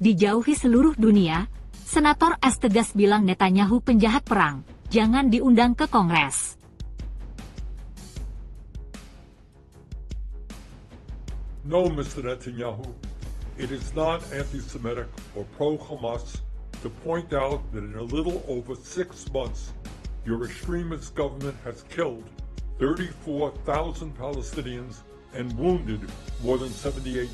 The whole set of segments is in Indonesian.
dijauhi seluruh dunia, Senator S tegas bilang Netanyahu penjahat perang, jangan diundang ke Kongres. No, Mr. Netanyahu, it is not anti-Semitic or pro-Hamas to point out that in a little over 6 months, your extremist government has killed 34,000 Palestinians and wounded more than 78,000.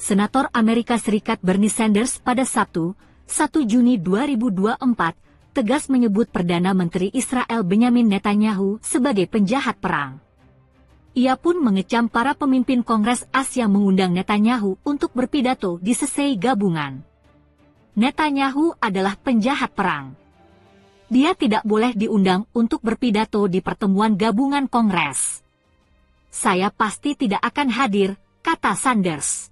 Senator Amerika Serikat Bernie Sanders pada Sabtu, 1 Juni 2024, tegas menyebut Perdana Menteri Israel Benjamin Netanyahu sebagai penjahat perang. Ia pun mengecam para pemimpin Kongres AS yang mengundang Netanyahu untuk berpidato di sesi gabungan. Netanyahu adalah penjahat perang. Dia tidak boleh diundang untuk berpidato di pertemuan gabungan Kongres. Saya pasti tidak akan hadir, kata Sanders.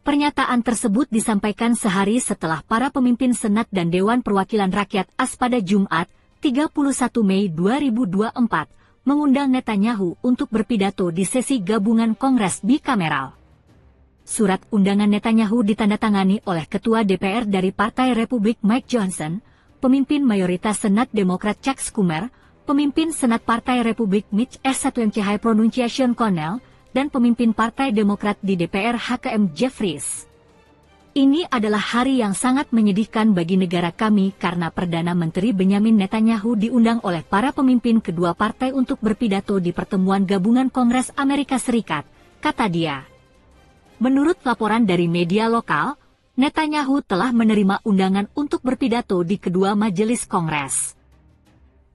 Pernyataan tersebut disampaikan sehari setelah para pemimpin Senat dan Dewan Perwakilan Rakyat AS pada Jumat, 31 Mei 2024, mengundang Netanyahu untuk berpidato di sesi gabungan Kongres Bikameral. Surat undangan Netanyahu ditandatangani oleh Ketua DPR dari Partai Republik Mike Johnson, pemimpin mayoritas Senat Demokrat Chuck Schumer, pemimpin Senat Partai Republik Mitch McConnell Pronunciation Connell, dan pemimpin Partai Demokrat di DPR HKM Jeffries. Ini adalah hari yang sangat menyedihkan bagi negara kami karena Perdana Menteri Benjamin Netanyahu diundang oleh para pemimpin kedua partai untuk berpidato di pertemuan gabungan Kongres Amerika Serikat, kata dia. Menurut laporan dari media lokal, Netanyahu telah menerima undangan untuk berpidato di kedua majelis Kongres.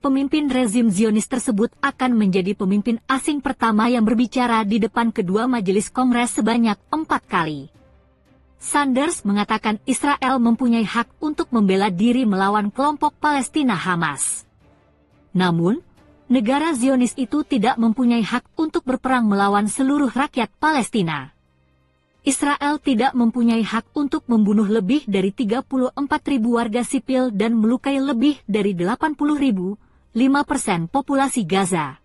Pemimpin rezim Zionis tersebut akan menjadi pemimpin asing pertama yang berbicara di depan kedua majelis Kongres sebanyak 4 kali. Sanders mengatakan Israel mempunyai hak untuk membela diri melawan kelompok Palestina Hamas. Namun, negara Zionis itu tidak mempunyai hak untuk berperang melawan seluruh rakyat Palestina. Israel tidak mempunyai hak untuk membunuh lebih dari 34.000 warga sipil dan melukai lebih dari 80.000, 5% populasi Gaza.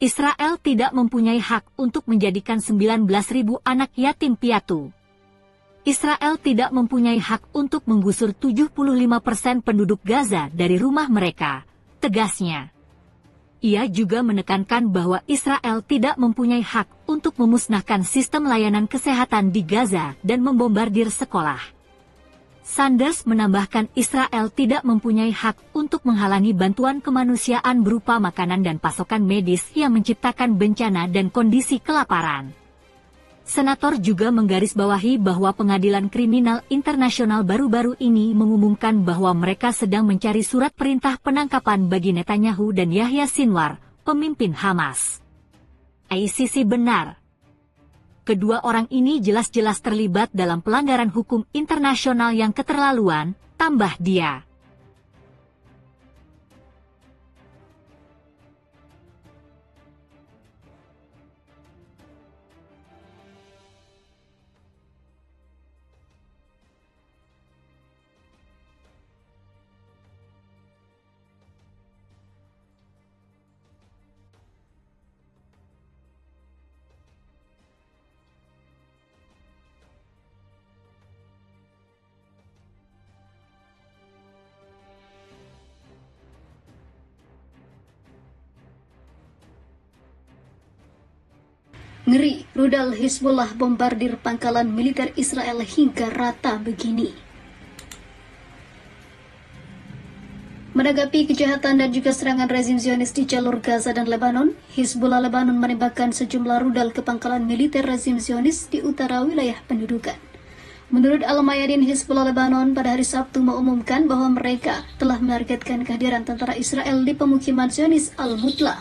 Israel tidak mempunyai hak untuk menjadikan 19.000 anak yatim piatu. Israel tidak mempunyai hak untuk menggusur 75% penduduk Gaza dari rumah mereka, tegasnya. Ia juga menekankan bahwa Israel tidak mempunyai hak untuk memusnahkan sistem layanan kesehatan di Gaza dan membombardir sekolah. Sanders menambahkan Israel tidak mempunyai hak untuk menghalangi bantuan kemanusiaan berupa makanan dan pasokan medis yang menciptakan bencana dan kondisi kelaparan. Senator juga menggarisbawahi bahwa Pengadilan Kriminal Internasional baru-baru ini mengumumkan bahwa mereka sedang mencari surat perintah penangkapan bagi Netanyahu dan Yahya Sinwar, pemimpin Hamas. ICC benar. Kedua orang ini jelas-jelas terlibat dalam pelanggaran hukum internasional yang keterlaluan, tambah dia. Ngeri, rudal Hizbullah bombardir pangkalan militer Israel hingga rata begini. Menanggapi kejahatan dan juga serangan rezim Zionis di jalur Gaza dan Lebanon, Hizbullah Lebanon menembakkan sejumlah rudal ke pangkalan militer rezim Zionis di utara wilayah pendudukan. Menurut Al-Mayadin, Hizbullah Lebanon pada hari Sabtu mengumumkan bahwa mereka telah menargetkan kehadiran tentara Israel di pemukiman Zionis Al-Mutla.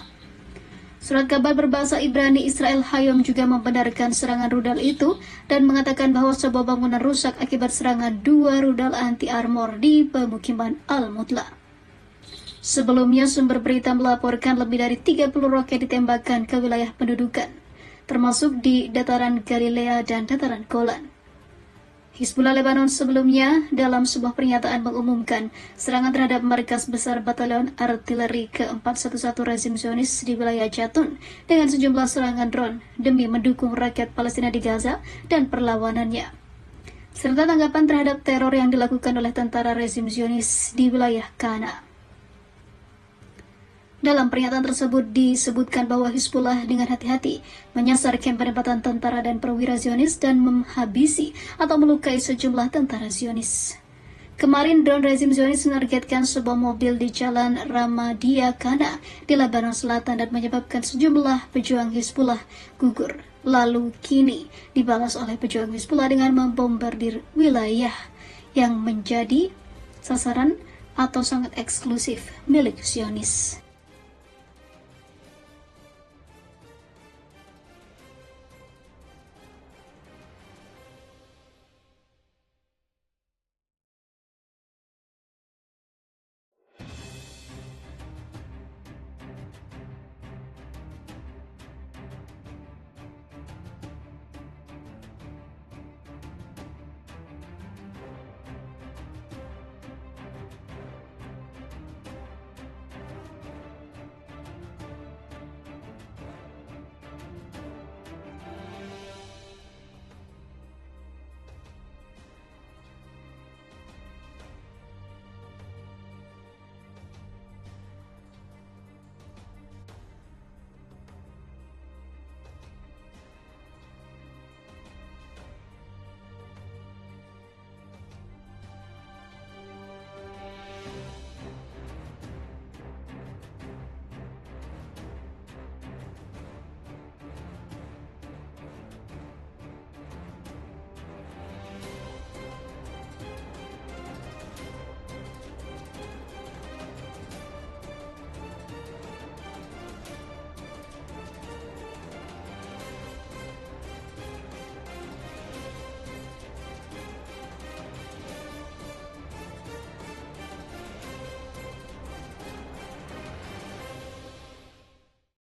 Surat kabar berbahasa Ibrani Israel Hayom juga membenarkan serangan rudal itu dan mengatakan bahwa sebuah bangunan rusak akibat serangan 2 rudal anti-armor di pemukiman Al-Mutla. Sebelumnya, sumber berita melaporkan lebih dari 30 roket ditembakkan ke wilayah pendudukan, termasuk di dataran Galilea dan dataran Golan. Hizbullah Lebanon sebelumnya dalam sebuah pernyataan mengumumkan serangan terhadap markas besar Batalion Artileri ke-411 rezim Zionis di wilayah Jatun dengan sejumlah serangan drone demi mendukung rakyat Palestina di Gaza dan perlawanannya, serta tanggapan terhadap teror yang dilakukan oleh tentara rezim Zionis di wilayah Kana. Dalam pernyataan tersebut disebutkan bahwa Hizbullah dengan hati-hati menyasar kamp penempatan tentara dan perwira Zionis dan menghabisi atau melukai sejumlah tentara Zionis. Kemarin drone rezim Zionis menargetkan sebuah mobil di jalan Ramadia Kana di Lebanon Selatan dan menyebabkan sejumlah pejuang Hizbullah gugur. Lalu kini dibalas oleh pejuang Hizbullah dengan membombardir wilayah yang menjadi sasaran atau sangat eksklusif milik Zionis.